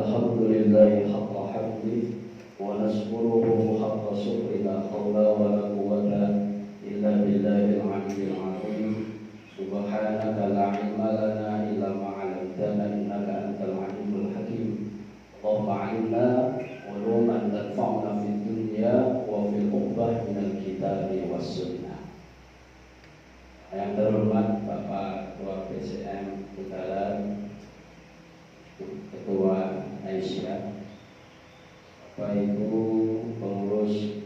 الحمد لله حق حمده ونشكره حق شكره لا حول ولا قوة إلا بالله العلي العظيم سبحانك لا علم لنا إلا ما علمتنا إنك أنت العليم الحكيم اللهم علمنا علوما تنفعنا في الدنيا وفي العقبة من الكتاب والسنة. Yang terhormat Bapak Ketua PCM Tegalan, Ketua Aisyah, Bapak Ibu pengurus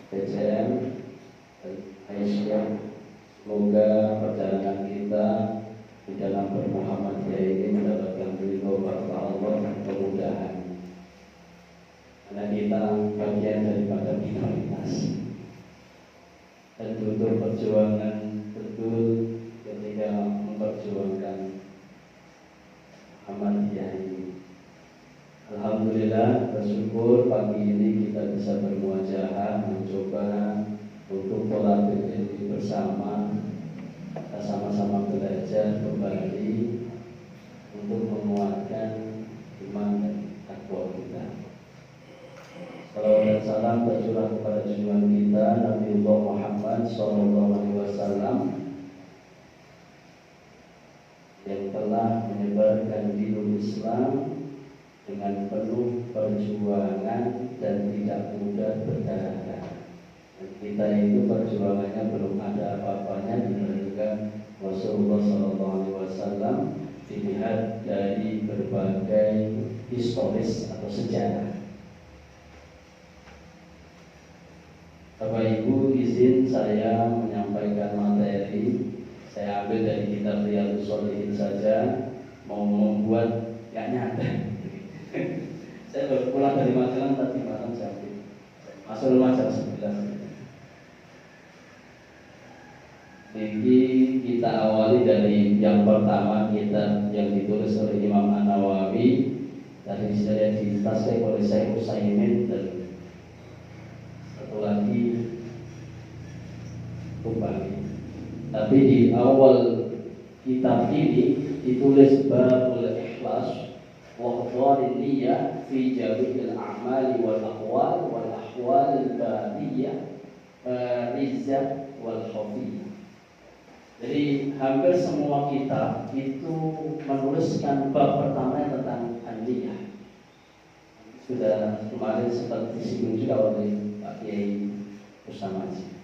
PCM Aisyah, semoga perjalanan kita di dalam bermuhammadiyah ini mendapatkan ridho Allah dan kemudahan. Karena kita bagian daripada minoritas. Dan butuh perjuangan betul ketika memperjuangkan Muhammadiyah ini. Alhamdulillah, bersyukur pagi ini kita bisa bermuajahah mencoba untuk thalabul ilmi bersama. Kita sama-sama belajar kembali untuk menguatkan iman dan takwa kita. Salawat dan salam tercurah kepada junjungan kita Nabiullah Muhammad SAW yang telah menyebarkan dinul Islam dengan penuh perjuangan dan tidak mudah berdarah-darah. Dan kita itu perjuangannya belum ada apa-apanya dibandingkan Rasulullah SAW dilihat dari berbagai historis atau sejarah. Bapak Ibu, izin saya menyampaikan materi. Saya ambil dari kitab Riyadhus Shalihin saja, mau membuat gak nyata. Saya baru pulang dari Magelang tadi malam sampai masuk rumah jam 11. Jadi kita awali dari yang pertama, kitab yang ditulis oleh Imam An-Nawawi dari saya ditasbih oleh Syekh Utsaimin dan satu lagi kembali. Tapi di awal kitab ini ditulis babul ikhlas wa hudharin niyyah fi jami'il a'mali wal aqwal wal ahwal al badiyah rizzah wal khafiyah. Jadi hampir semua kitab itu menuliskan bab pertama tentang an-niyah. Sudah kemarin sempat disinggung juga oleh Pak Kiai Usamaji.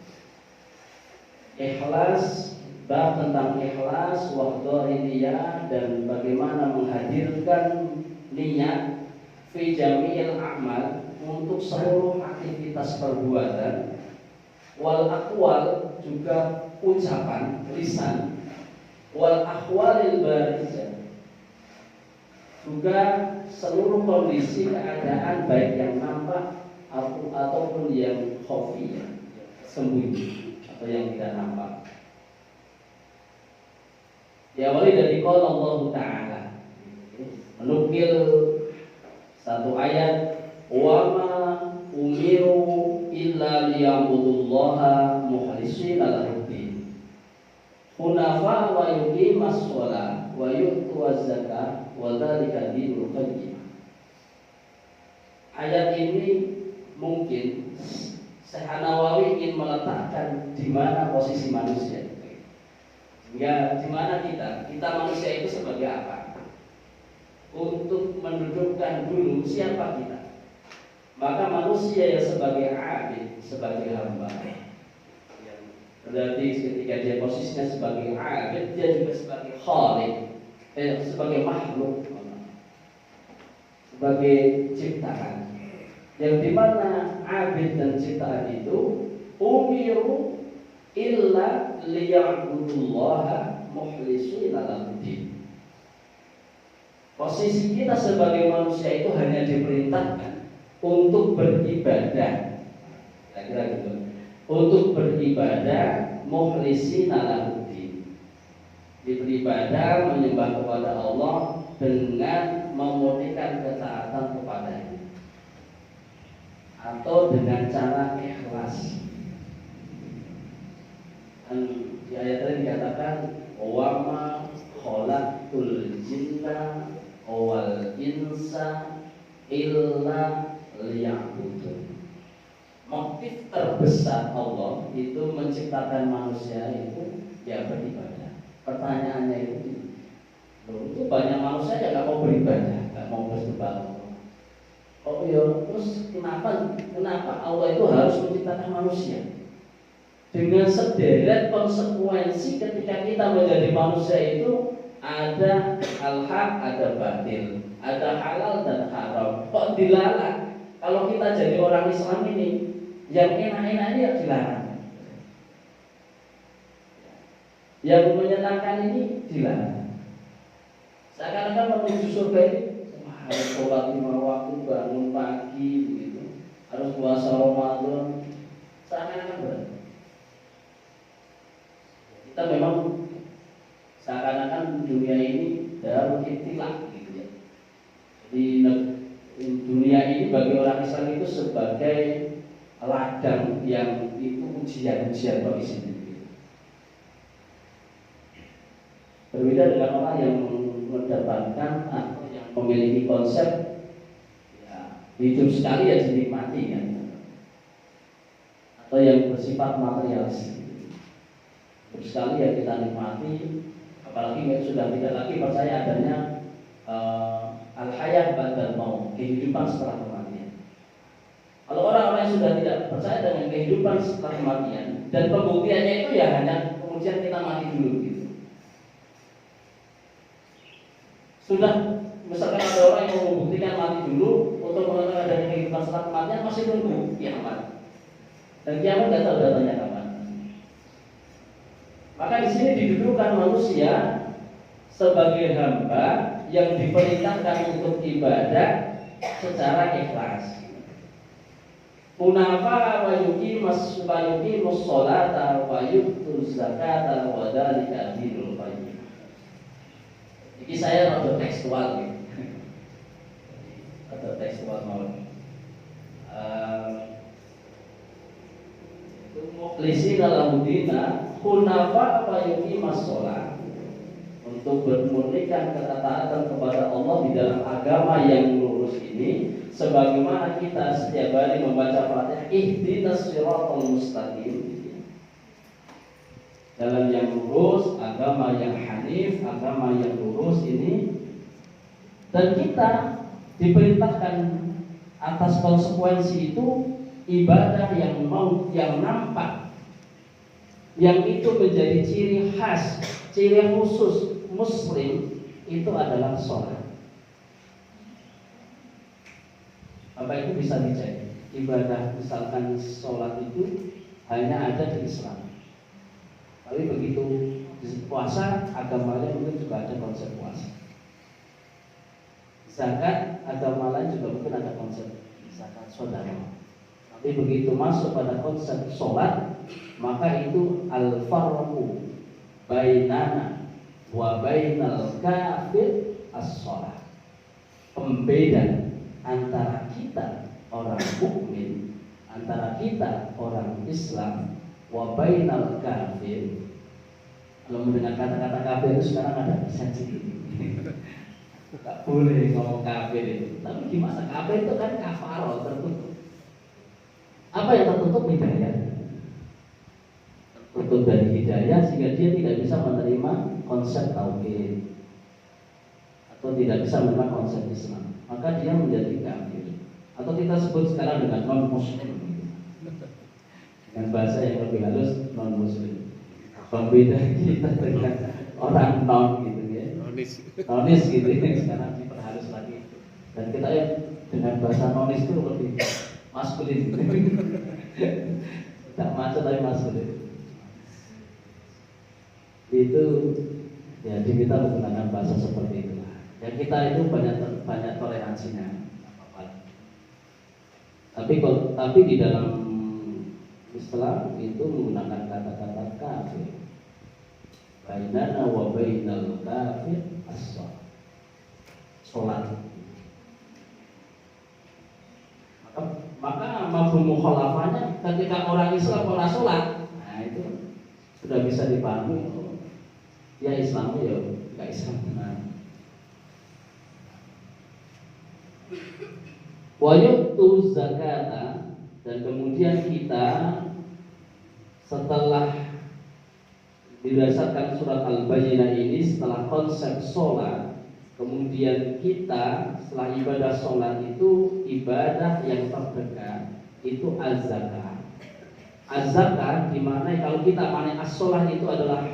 Ikhlas, bab tentang ikhlas, wahdhari niyah, dan bagaimana menghadirkan niat fi jami'il a'mal untuk seluruh aktivitas perbuatan, wal aqwal juga ucapan lisan, wal ahwalil barizah juga seluruh kondisi keadaan baik yang nampak ataupun yang khafiyah, sembunyi atau yang tidak nampak. Diawali dari qaul Allah Ta'ala, menukil satu ayat, wa ma umiru illa liya'budullaha mukhlishina lahu-d-din hunafa wa yuqimas shalah wa yu'tuz zakah wa dzalika dinul qayyim. Ayat ini mungkin Syekh An-Nawawi ingin meletakkan di mana posisi manusia. Sehingga di mana kita manusia itu sebagai apa? Untuk mendudukkan dulu siapa kita. Maka manusia yang sebagai abid, sebagai hamba, berarti ketika dia posisinya sebagai abid, dia juga sebagai khaliq, sebagai makhluk, sebagai ciptaan. Yang dimana abid dan ciptaan itu umiru illa liya'budullaha mukhlishina lahu-d-din. Posisi kita sebagai manusia itu hanya diperintahkan untuk beribadah, kira-kira gitu, untuk beribadah mukhlishina lahu-d-din, beribadah menyembah kepada Allah dengan memurnikan ketaatan kepadanya atau dengan cara ikhlas. Dan di ayat tadi dikatakan wa ma khalaqtul jinna wal insa illa liya'budun. Motif terbesar Allah itu menciptakan manusia itu ya beribadah. Pertanyaannya itu banyak manusia yang nggak mau beribadah, nggak mau bersembah. Oh iya, terus kenapa Allah itu harus menciptakan manusia? Dengan sederet konsekuensi ketika kita menjadi manusia itu ada al-haq, ada batil, ada halal dan haram. Kok dilarang? Kalau kita jadi orang Islam ini, yang enak-enak ini ya dilarang. Yang menyenangkan ini dilarang. Seakan-akan menuju surga ini harus sholat 5 waktu, bangun pagi, begitu. Harus puasa Ramadan. Seakan-akan berat. Kita memang seakan-akan dunia ini darul ibtilah, gitu ya. Di dunia ini bagi orang Islam itu sebagai ladang yang itu ujian-ujian bagi sendiri. Berbeda dengan orang yang mendapatkan atau yang memiliki konsep ya, hidup sekali ya dinikmati kan, atau yang bersifat materialis. Hidup sekali ya kita nikmati, apalagi sudah tidak lagi percaya adanya al-hayat ba'dal maut, kehidupan setelah kematian. Kalau orang-orang yang sudah tidak percaya dengan kehidupan setelah kematian dan pembuktiannya itu ya hanya kemudian kita mati dulu gitu. Sudah misalkan ada orang yang membuktikan mati dulu untuk mengatakan adanya kehidupan setelah kematian, masih tunggu kiamat. Dan kiamat tidak tahu datanya kapan. Maka di sini didudukan manusia sebagai hamba yang diperintahkan untuk ibadah secara ikhlas. Hunafa wa yuqimus sholata wa yu'tuz zakata wa dzalika dinul qayyim. Ini saya rada tekstual gitu. Rada tekstual mawon. Mukhlisina lahudina hunafa wa yuqimus sholat, untuk bermurnikan ketaatan kepada Allah di dalam agama yang lurus ini, sebagaimana kita setiap hari membaca Fatihah, ihdinas siratal mustaqim, jalan yang lurus, agama yang hanif, agama yang lurus ini. Dan kita diperintahkan atas konsekuensi itu ibadah yang nampak, yang itu menjadi ciri khas, ciri khusus Muslim itu adalah sholat. Bapak Ibu bisa dicek, ibadah misalkan sholat itu hanya ada di Islam. Tapi begitu puasa, agama lain mungkin juga ada konsep puasa. Zakat, agama lain juga mungkin ada konsep zakat saudara. Tapi begitu masuk pada konsep sholat, maka itu al-farqu bainana wa bainal kafir as-sholat. Pembeda antara kita orang mukmin, antara kita orang Islam, wa bainal kafir. Kalau mendengar kata-kata kafir itu sekarang ada sensitif. Tak boleh ngomong kafir itu. Tapi gimana? Kafir itu kan kafarah, tertutup. Apa yang tertutup? Hidayah. Tertutup dari hidayah sehingga dia tidak bisa menerima konsep tauhid atau tidak bisa menerima konsep Islam. Maka dia menjadi kafir. Atau kita sebut sekarang dengan non-muslim, dengan bahasa yang lebih halus, non-muslim. Pembeda kita dengan orang non gitu ya, nonis gitu ya, sekarang diperhalus lagi. Dan kita ya dengan bahasa nonis itu lebih maskulin gitu. Tak maco tapi maskulin. Itu ya kita menggunakan bahasa seperti itu. Ya kita itu banyak toleransinya. Tapi di dalam Islam itu menggunakan kata-kata kafir. Bainana wa bainal kafir as-sholat. Maka mafhum mukhalafahnya ketika orang Islam ora sholat, nah itu sudah bisa dipahami. Ya Islam ya enggak Islam. Nah, Wa yu'tu zakata, dan kemudian kita setelah berdasarkan surat Al-Bayyinah ini, setelah konsep sholat, kemudian kita setelah ibadah sholat itu ibadah yang terdekat itu az-zakah. Az-zakah dimana kalau kita maknai as-sholat itu adalah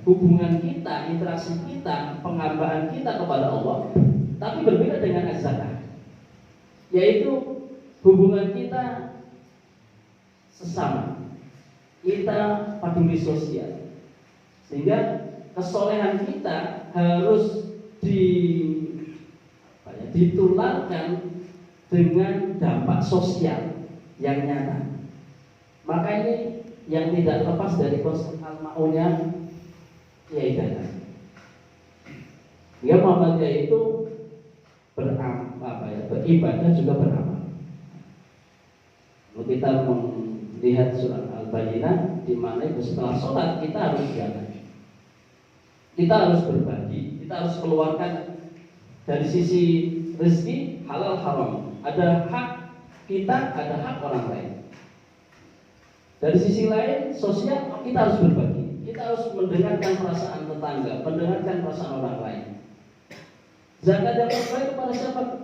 hubungan kita, interaksi kita, penghambaan kita kepada Allah. Tapi berbeda dengan az-zakah, yaitu hubungan kita sesama, kita peduli sosial, sehingga kesolehan kita harus ditularkan dengan dampak sosial yang nyata. Maka ini yang tidak lepas dari konsep al-ma'unnya ya ibadah. Ya Muhammadiyah itu beribadah juga beramal. Kalau kita melihat surat Al-Bayyinah, di mana itu setelah sholat kita harus jalan, kita harus berbagi, kita harus keluarkan dari sisi rezeki halal haram. Ada hak kita, ada hak orang lain. Dari sisi lain sosial kita harus berbagi, kita harus mendengarkan perasaan tetangga, mendengarkan perasaan orang lain. Zakat yang terbaik kepada siapa?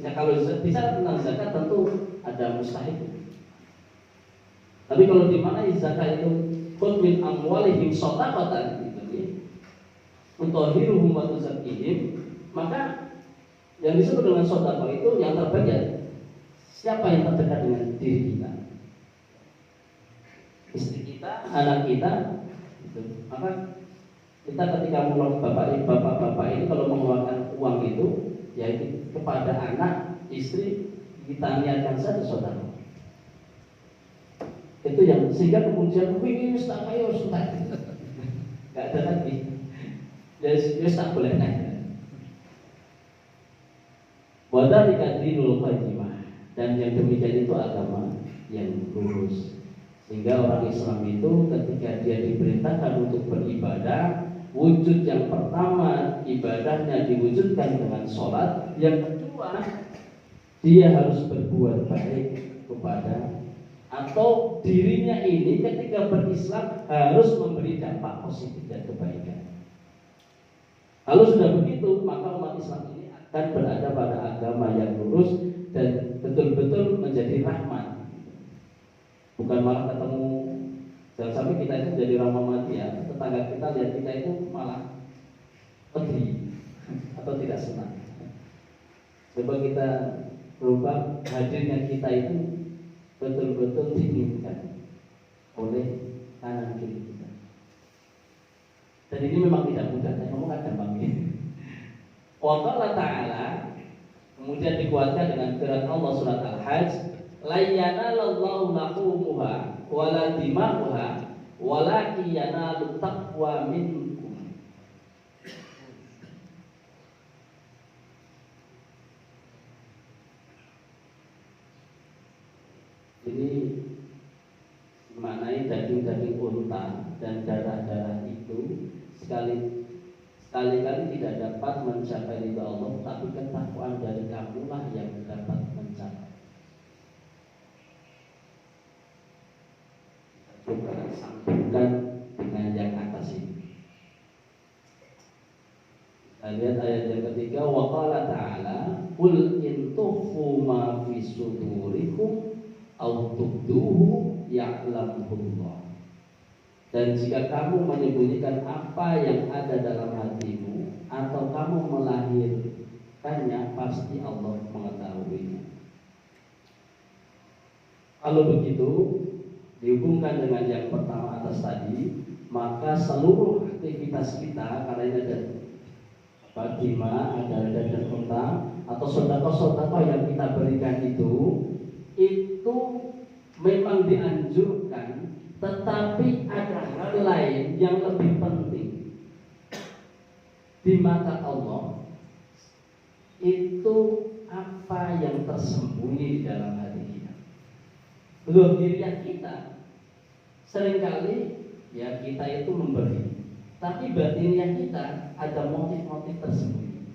Ya, kalau bicara tentang zakat tentu ada mustahik. Tapi kalau di mana zakat itu khudh min amwalihim shadaqatan gitu, mutahhiruhum wa tuzakkihim, maka yang disebut dengan sedekah itu yang terbaik ya siapa yang terdekat dengan diri kita, istri kita, anak kita gitu. Maka kita ketika mengeluarkan bapak-bapak ini kalau mengeluarkan uang itu ya itu kepada anak, istri, kita niatkan saja saudara. Itu yang sehingga kemudian wih tak kayo sudah nggak ada lagi, jadi tak boleh naik. Wadah dikadrinul qayyimah, dan yang demikian itu agama yang lurus. Sehingga orang Islam itu ketika dia diperintahkan untuk beribadah, wujud yang pertama ibadahnya diwujudkan dengan sholat. Yang kedua, dia harus berbuat baik kepada atau dirinya ini ketika berislam harus memberi dampak positif dan kebaikan. Kalau sudah begitu, maka umat Islam ini akan berada pada agama yang lurus dan betul-betul menjadi rahmat. Bukan malah ketemu, jangan sampai kita itu jadi rahmat mati ya. Tetangga kita lihat kita itu malah pedih atau tidak senang. Coba kita berubah, hadirnya kita itu betul-betul diinginkan oleh kanan kiri kita. Dan ini memang tidak mudah, saya ngomong kan gampang ini. Allah Ta'ala kemudian dikuatkan dengan firman Allah surat Al-Hajj, la yanalallahu lahumuha wala dima'uha walakin yanalut taqwa minkum. Ini mengenai daging-daging unta dan darah-darah itu sekali-kali tidak dapat mencapai ridha Allah, tapi ketakwaan dari kamulah yang dapat mencapai. Coba sambungkan dengan yang atas ini. Kita lihat ayat yang ketiga, wa qala ta'ala qul in tukhfu ma fi sudurikum aw tubduhu ya'lamullah. Dan jika kamu menyembunyikan apa yang ada dalam hatimu atau kamu melahirkannya, pasti Allah mengetahuinya. Kalau begitu dihubungkan dengan yang pertama atas tadi, maka seluruh aktivitas kita, karena ini ada dima, ada dan unta atau sedekah-sedekah yang kita berikan itu memang dianjurkan, tetapi ada hal lain yang lebih penting di mata Allah, itu apa yang tersembunyi di dalam hati kita. Zahiriyah kita seringkali ya kita itu memberi, tapi batiniah kita ada motif-motif tersembunyi.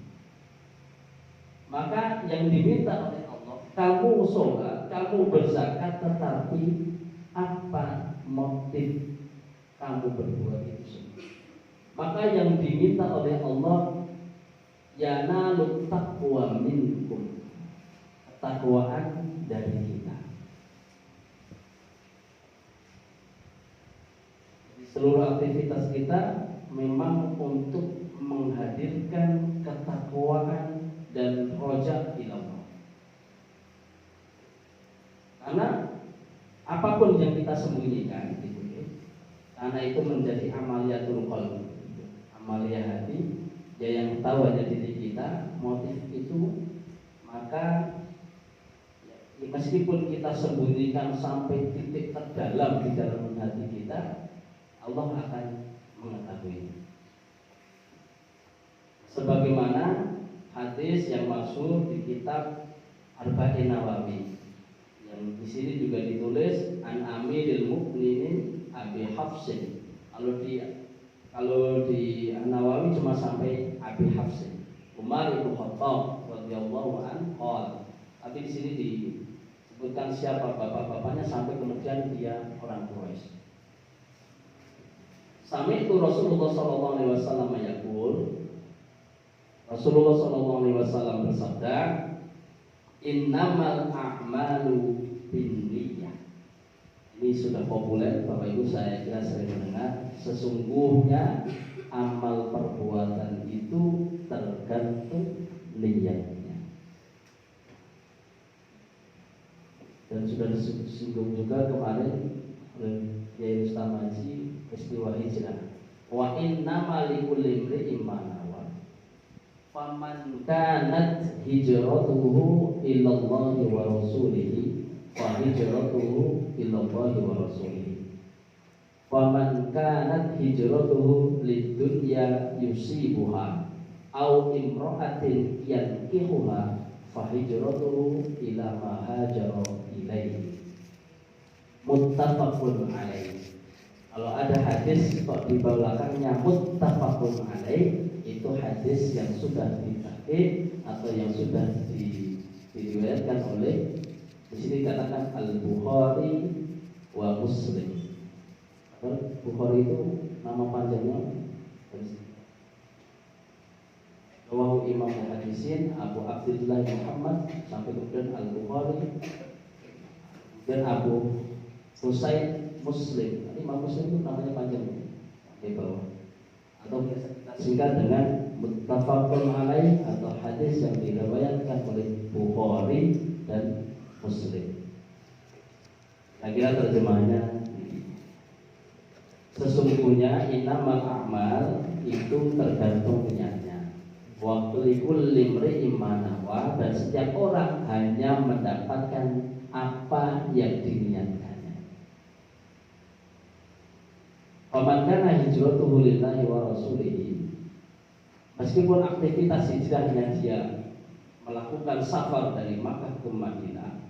Maka yang diminta oleh Allah, kamu sholat, kamu berzakat, tetapi apa motif kamu berbuat itu semua? Maka yang diminta oleh Allah, yanalut taqwa minkum, ketakwaan dari kita. Seluruh aktivitas kita memang untuk menghadirkan ketakwaan dan roja ilallah. Karena apapun yang kita sembunyikan gitu, karena itu menjadi amaliyatul qalbi, amalia hati. Ya yang tahu hanya diri kita, motif itu, maka ya, meskipun kita sembunyikan sampai titik terdalam di dalam hati kita, Allah akan mengetahui. Sebagaimana hadis yang masyhur di kitab Arba'in Nawawi, yang di sini juga ditulis an Amiril Mukminin Abi Hafsin. Kalau di An-Nawawi cuma sampai Abi Hafsin, Umar bin Khattab radhiyallahu anhu. Tapi di sini disebutkan siapa bapak-bapaknya sampai kemudian dia orang Quraisy. Sami itu Rasulullah sallallahu alaihi wasallam yaqul, Rasulullah sallallahu alaihi wasallam bersabda, innamal a'malu binniyah. Ini sudah populer, Bapak Ibu saya kira sering mendengar. Sesungguhnya amal perbuatan itu tergantung niatnya. Dan sudah disinggung juga kemarin oleh Kiai Ustamaji peristiwa hijrah. Wa innamal likulli imri'in ma nawa. Faman kanat hijratuhu ilallahi wa rasulihi fa hijratuhu ilallahi wa rasulihi. Faman kanat hijratuhu lidunya yusibuha au imra'atin yankihuha fa hijratuhu ila ma hajara ilaihi. Muttafaqun alaih. Kalau ada hadis kok di belakangnya muttafaqun alaih, itu hadis yang sudah disahih atau yang sudah diriwayatkan oleh, di sini dikatakan Al-Bukhari wa Muslim. Bukhari itu nama panjangnya Rawahu Imam Hadisin Abu Abdullah Muhammad sampai kemudian Al-Bukhari dan Abu Husain Muslim. Imam Muslim itu namanya panjang di bawah, atau kita singkat dengan muttafaqun alaih atau hadis yang diriwayatkan oleh Bukhari dan Muslim. Saya kira terjemahannya, sesungguhnya innamal a'mal itu tergantung niatnya. Wa likulli imri'in ma nawa, dan setiap orang hanya mendapatkan apa yang diniatkannya. Faman kana hijratuhu lillahi wa rasulihi, meskipun aktivitas hijrahnya dia melakukan safar dari Makkah ke Madinah,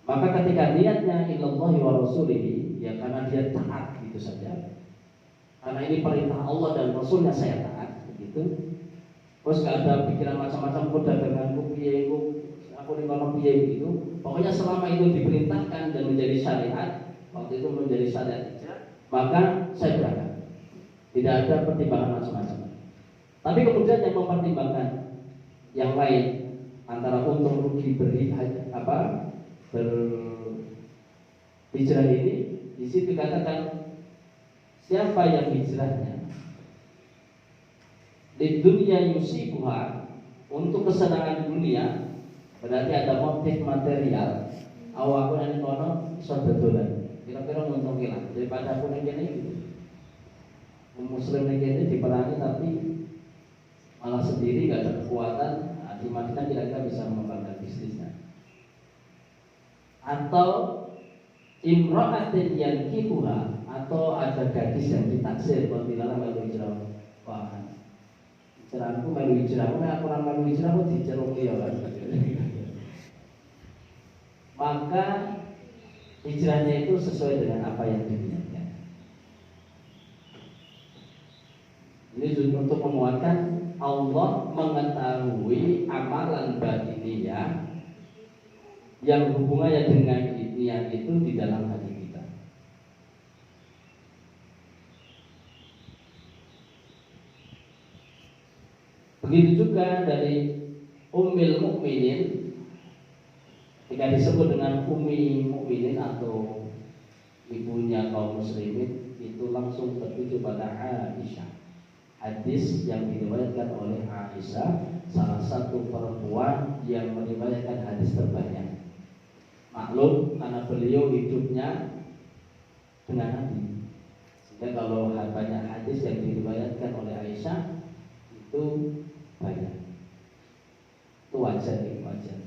maka ketika niatnya ilallahi wa rasulihi, ya karena dia taat gitu saja, karena ini perintah Allah dan Rasulnya saya taat begitu. Terus gak ada pikiran macam-macam, kok daganganku piye, aku di kono piye gitu. Pokoknya selama itu diperintahkan dan menjadi syariat, waktu itu menjadi syariat hijrah, maka saya berangkat. Tidak ada pertimbangan macam-macam. Tapi kemudian yang mempertimbangkan yang lain, antara untung rugi berhijrah ini, di situ dikatakan siapa yang hijrahnya di dunia yusibuha, untuk kesenangan dunia, berarti ada motif material. Aku nanti kono sododolan, kira-kira untung hilang daripada aku nanti gitu. Muslim ini diperangi tapi malah sendiri, gak ada kekuatan. Di Madinah kira-kira bisa mengembangkan bisnisnya. Atau imra'atin yankihuha, atau ada gadis yang ditaksir kontilala melu hijrah. Wah, hijrahku melu hijrah, aku orang melu hijrah aku dicerungi ya kan. Maka hijrahnya itu sesuai dengan apa yang diniatkan. Ini untuk menguatkan Allah dari amalan batiniyah yang hubungannya dengan niat itu di dalam hati kita. Begitu juga dari Ummul Mukminin, jika disebut dengan Ummi Mukminin atau ibunya kaum muslimin, itu langsung tertuju pada Aisyah. Hadis yang diriwayatkan oleh Aisyah, salah satu perempuan yang meriwayatkan hadis terbanyak. Maklum karena beliau hidupnya dengan Nabi. Sehingga kalau banyak hadis yang diriwayatkan oleh Aisyah itu banyak. Itu wajar, wajar.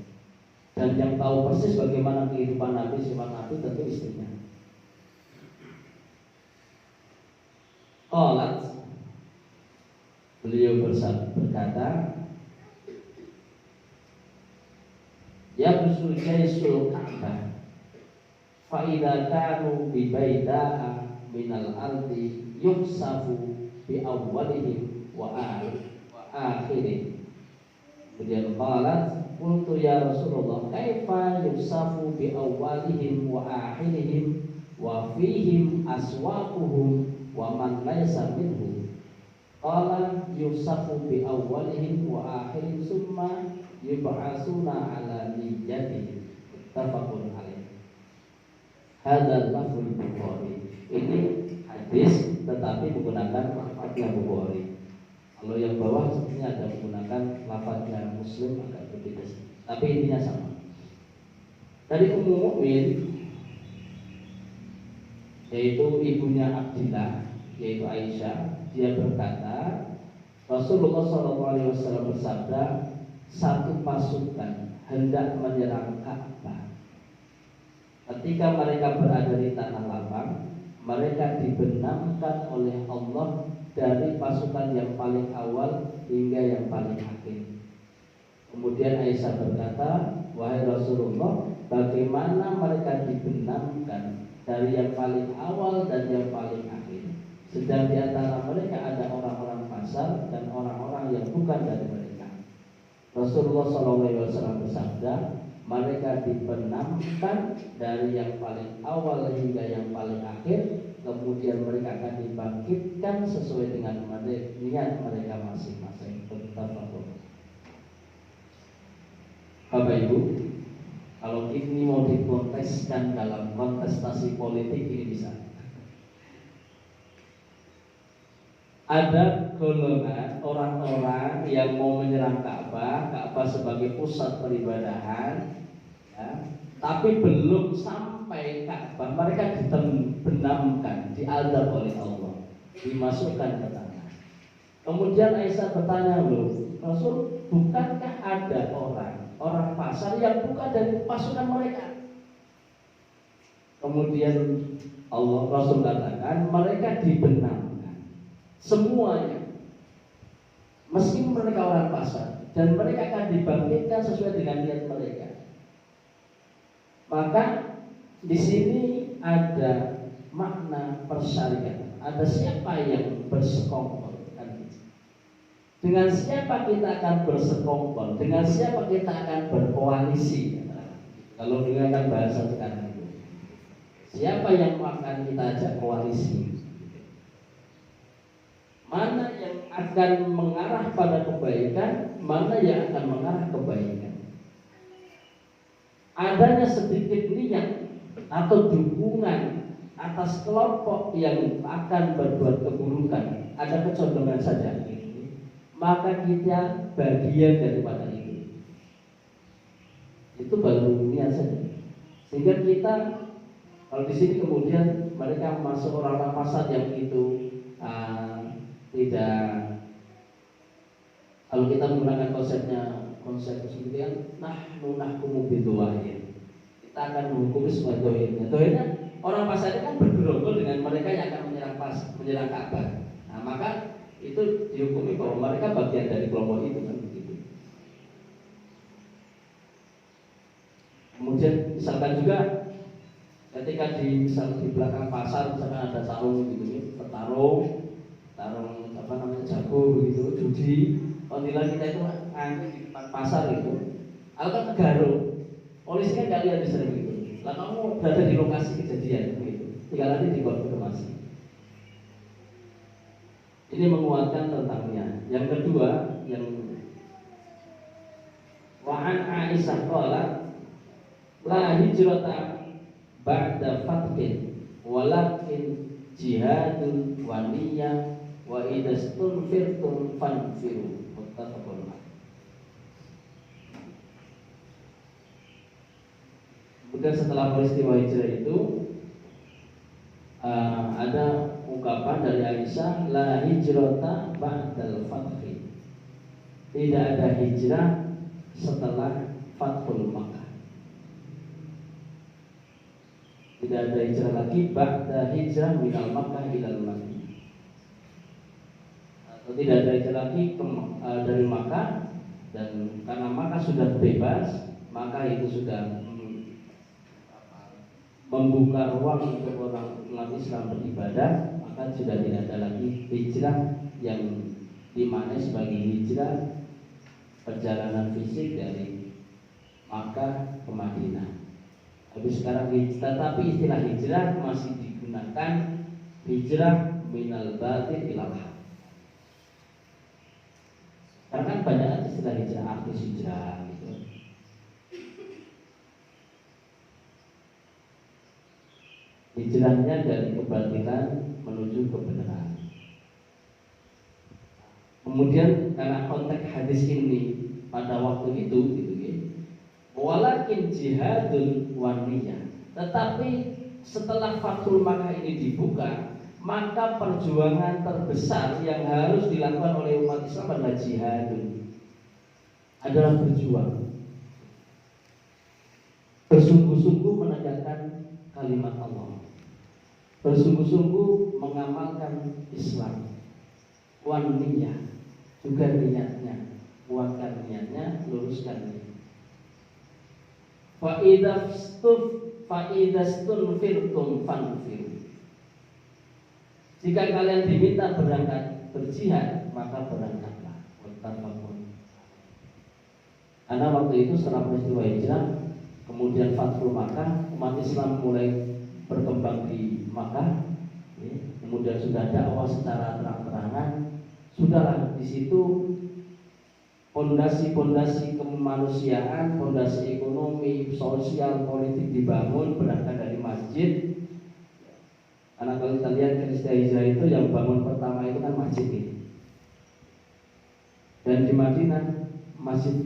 Dan yang tahu persis bagaimana kehidupan Nabi, sifat Nabi tentu istrinya. Qalat, beliau berkata, ya busul jaisul Ka'bah fa idza kanu bi baida'a minal ardi yuhsafu bi awwalihim wa akhirihim. Kemudian qalat, qultu ya Rasulullah, kaifa yusafu bi awwalihim wa akhirihim wa fihim aswaquhum wa man laysa minhum. Qala yusafu bi awwalihim wa akhirihim summa yub'asuna ala niyyatihim. Muttafaqun alaih. Hadzal lafzul Bukhari. Ini hadis tetapi menggunakan lafaznya Bukhari. Kalau yang bawah sebenarnya ada menggunakan lafaznya Muslim, agak berbeda, tapi intinya sama. Dari Ummu Mukmin, yaitu ibunya Abdillah, yaitu Aisyah, dia berkata, Rasulullah SAW bersabda, satu pasukan hendak menyerang Ka'bah. Ketika mereka berada di tanah lapang, mereka dibenamkan oleh Allah dari pasukan yang paling awal hingga yang paling akhir. Kemudian Aisyah berkata, wahai Rasulullah, bagaimana mereka dibenamkan dari yang paling awal dan yang paling akhir, sedang di antara mereka ada orang-orang fasik dan orang-orang yang bukan dari mereka. Rasulullah SAW bersabda, mereka dibenamkan dari yang paling awal hingga yang paling akhir, kemudian mereka akan dibangkitkan sesuai dengan niat mereka masing-masing. Bapak Ibu, kalau ini mau dikonteskan dalam kontestasi politik, ini bisa. Ada golongan orang-orang yang mau menyerang Ka'bah sebagai pusat peribadahan, ya, tapi belum sampai Ka'bah, mereka dibenamkan, diazab oleh Allah, dimasukkan ke tanah. Kemudian Aisyah bertanya, loh Rasul, bukankah ada orang pasar yang bukan dari pasukan mereka? Kemudian Rasul katakan, mereka dibenamkan semuanya, meski mereka orang pasar, dan mereka akan dibangkitkan sesuai dengan niat mereka. Maka di sini ada makna persyarikatan. Ada siapa yang bersekongkol, dengan siapa kita akan bersekongkol, dengan siapa kita akan berkoalisi. Kalau dengan bahasa sekarang itu, siapa yang akan kita ajak koalisi? Mana yang akan mengarah pada kebaikan, mana yang akan mengarah kebaikan. Adanya sedikit niat atau dukungan atas kelompok yang akan berbuat keburukan, ada kecondongan saja, maka kita bagian daripada itu. Itu baru niat saja. Sehingga kita, kalau di sini kemudian mereka masuk orang-orang fasik yang itu tidak, kalau kita menggunakan konsep kemudian nahkumu bidu'ahin, kita akan menghukumi semua dohirnya. Dohirnya orang fasik kan bergerombol dengan mereka yang akan menyerang Ka'bah. Nah, maka itu dihukumi bahwa mereka bagian dari kelompok itu, kan begitu. Kemudian misalkan juga ketika di belakang pasar misalkan ada tarung gitu, tarung jago begitu, judi, apabila kita itu ngantri di depan pasar itu, aku kan negaro, polisi kan nggak lihat bisa begitu. Lah kamu berada di lokasi kejadian begitu, tinggal nanti dibuat konfirmasi. Ini menguatkan tentangnya. Yang kedua, yang wa'an Aisyah qalat la hijrata ba'da fathin walakin jihadun wa niyyah wa idastunfirtum fanfiru. Muttafaqun alaih. Kemudian setelah peristiwa hijrah itu ada ungkapan dari Aisyah, la hijrata ba'dal fathi. Tidak ada hijrah setelah Fathul Makkah. Tidak ada hijrah lagi ba'da hijrah minal Makkah ilal Madinah. Atau tidak ada hijrah lagi dari Makkah, dan karena Makkah sudah bebas, maka itu sudah membuka ruang untuk orang umat Islam beribadah, maka sudah tidak ada lagi hijrah yang dimaknai sebagai hijrah perjalanan fisik dari Makkah ke Madinah. Tapi sekarang tetapi istilah hijrah masih digunakan, hijrah minal batin ilal haq. Karena kan banyak istilah hijrah, artis hijrah gitu. Hijrahnya dari kebatilan menuju kebenaran. Kemudian karena konteks hadis ini pada waktu itu gitu ya, walakin jihadun wa niyyah. Tetapi setelah Fathul Makkah ini dibuka, maka perjuangan terbesar yang harus dilakukan oleh umat Islam adalah jihadun, adalah berjuang, bersungguh-sungguh menegakkan kalimat Allah, bersungguh-sungguh mengamalkan Islam. Wan niyyah, juga niatnya, kuatkan niatnya, luruskan niat. Fa'idastunfirtum fanfiru. Jika kalian diminta berangkat berjihad, maka berangkatlah. Karena waktu itu setelah peristiwa hijrah, kemudian Fathul Makkah, umat Islam mulai berkembang di Makkah, kemudian sudah dakwah secara terang-terangan, sudahlah di situ pondasi-pondasi kemanusiaan, pondasi ekonomi, sosial, politik dibangun berangkat dari masjid. Karena kalau kita lihat peristiwa hijrah itu yang bangun pertama itu kan masjid ini. Dan di Madinah masjid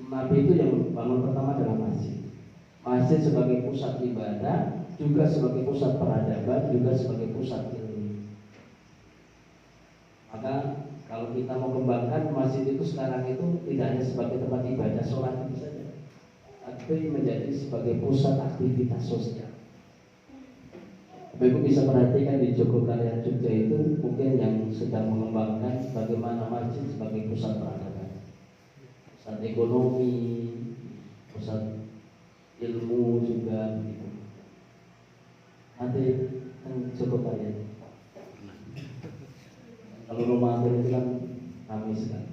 Nabi itu yang bangun pertama adalah masjid. Masjid sebagai pusat ibadah, juga sebagai pusat peradaban, juga sebagai pusat ilmu. Maka kalau kita mau kembangkan masjid itu sekarang itu tidak hanya sebagai tempat ibadah sholat itu saja, tapi menjadi sebagai pusat aktivitas sosial. Bapak bisa perhatikan di Jogokarya Jogja itu mungkin yang sedang mengembangkan bagaimana masjid sebagai pusat peradaban, pusat ekonomi, pusat ilmu juga begitu. Nanti kan Jogokarya. Kalau rumah itu kan ramai sekali.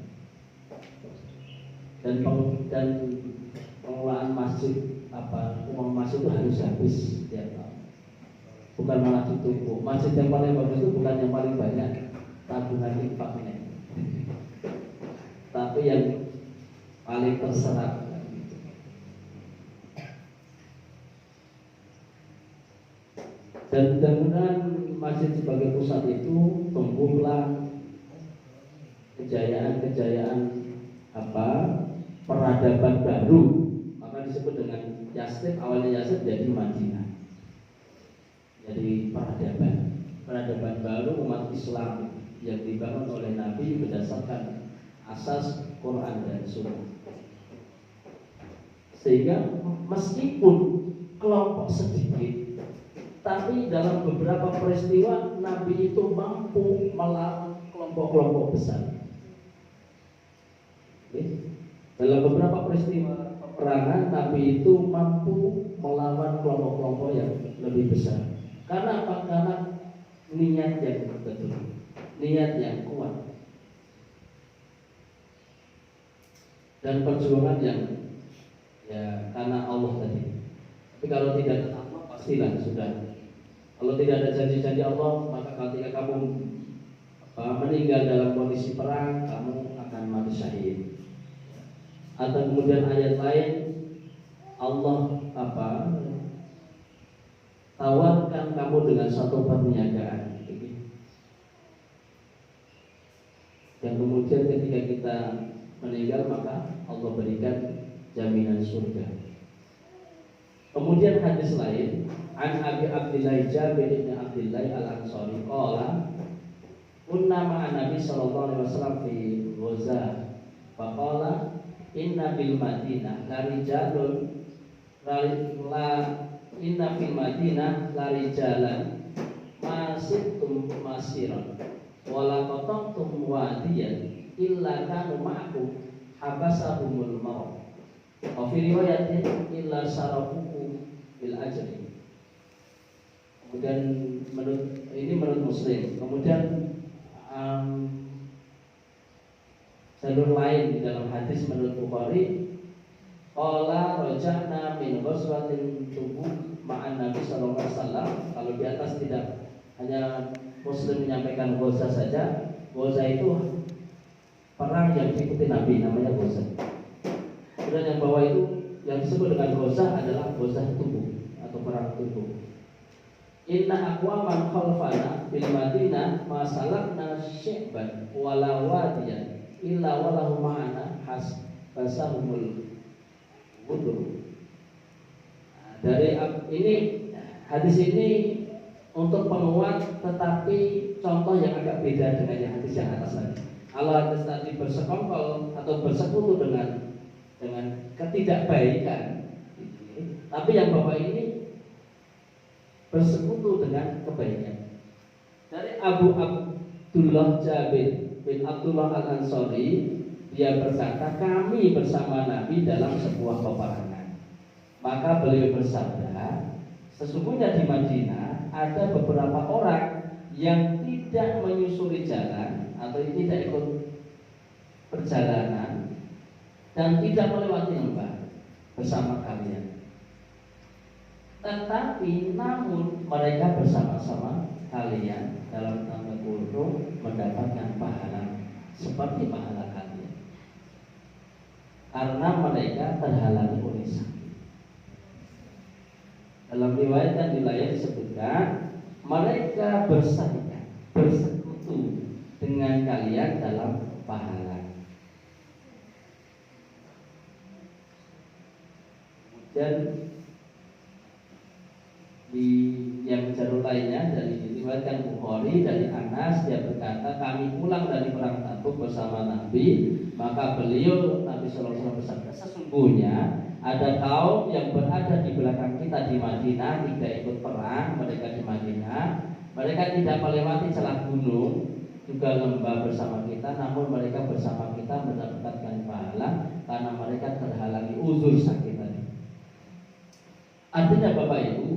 Dan pengelolaan masjid, uang masjid itu harus habis setiap tahun. Bukan malah ditumpuk. Masjid yang paling bagus itu bukan yang paling banyak tabungan infaknya, tapi yang paling terserap. Dan mudah-mudahan masjid sebagai pusat itu tumbuhlah kejayaan-kejayaan peradaban baru. Maka disebut dengan Yasrib, awalnya Yasrib jadi Madinah. Jadi peradaban baru umat Islam yang dibangun oleh Nabi berdasarkan asas Quran dan Sunnah. Sehingga meskipun kelompok sedikit, tapi dalam beberapa peristiwa Nabi itu mampu melawan kelompok-kelompok besar. Dalam beberapa peristiwa peperangan Nabi itu mampu melawan kelompok-kelompok yang lebih besar. Karena apa? Karena niat yang betul, niat yang kuat. dan perjuangan yang ya karena Allah tadi. Tapi kalau tidak ada Allah pastilah sudah. Kalau tidak ada janji-janji Allah, maka ketika kamu meninggal dalam kondisi perang, kamu akan mati syahid. Atau kemudian ayat lain Allah tawarkan kamu dengan satu perniagaan, yang kemudian ketika kita meninggal maka Allah berikan jaminan surga. Kemudian hadis lain, an Abi Abdillah Jabir bin Abdillah Al-Ansari qala kunna ma'an Nabi sallallahu alaihi wasallam fi Ghazah faqala inna bil Madinah la rijalun inna fil Madinah la rijalan masittum masiran wala qatamtum wadiyan illa kanu ma'akum habasahumul maut wa fi riwayatin illa sarafuhu bil ajri. Kemudian menurut Muslim. Kemudian jalur lain di dalam hadis menurut Bukhari, qala raja'na min ghazwatin Tabuk ma'an Nabi sallallahu alaihi wasallam. Kalau di atas tidak hanya Muslim menyampaikan Ghazah saja. Ghazah itu perang yang diikuti Nabi, namanya Ghazah. Dan yang bawah itu yang disebut dengan Ghazah adalah Ghazah Tabuk atau perang Tabuk. Inna aqwaman khalfana bil Madinah masalakna syi'ban wala wadiyan illa walahu ma'ana basahumul wudu. Dari ini hadis ini untuk penguat, tetapi contoh yang agak beda dengan yang hadis yang atas tadi. Kalau hadis tadi bersekongkol atau bersekutu dengan ketidakbaikan, tapi yang bawah ini bersekutu dengan kebaikan. Dari Abu Abdullah Jabir bin Abdullah Al-Ansari, dia berkata, kami bersama Nabi dalam sebuah peperangan. Maka beliau bersabda, sesungguhnya di Madinah ada beberapa orang yang tidak menyusuri jalan atau tidak ikut perjalanan dan tidak melewati lembah bersama kalian. Tetapi namun mereka bersama-sama kalian dalam tanda kurung mendapatkan pahala seperti pahala kalian, karena mereka terhalangi oleh sakit. Dalam riwayat yang lain disebutkan mereka bersekutu dengan kalian dalam pahala. Dan di yang jalur lainnya dari diriwayatkan Bukhari dari Anas, dia berkata kami pulang dari perang Tabuk bersama Nabi, maka beliau Nabi sallallahu alaihi wasallam bersabda, sesungguhnya ada kaum yang berada di belakang kita di Madinah, tidak ikut perang, mereka di Madinah, mereka tidak melewati celah gunung juga lembah bersama kita, namun mereka bersama kita mendapatkan pahala karena mereka terhalangi uzur sakit tadi. Artinya Bapak Ibu,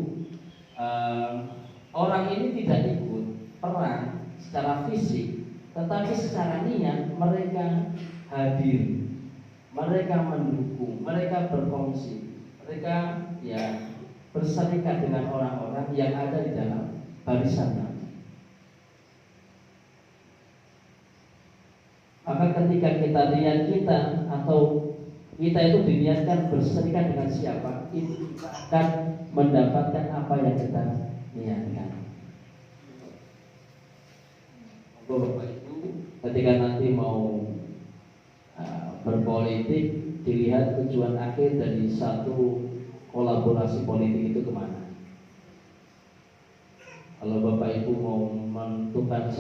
orang ini tidak ikut perang secara fisik, tetapi secara niat mereka hadir, mereka mendukung, mereka berkongsi, mereka berserikat dengan orang-orang yang ada di dalam barisan Nabi. Maka ketika kita niat kita atau kita itu diniatkan berserikat dengan siapa, itu akan mendapatkan apa yang kita niatkan. Bapak Ibu, ketika nanti mau berpolitik, dilihat tujuan akhir dari satu kolaborasi politik itu kemana. Kalau Bapak Ibu mau menentukan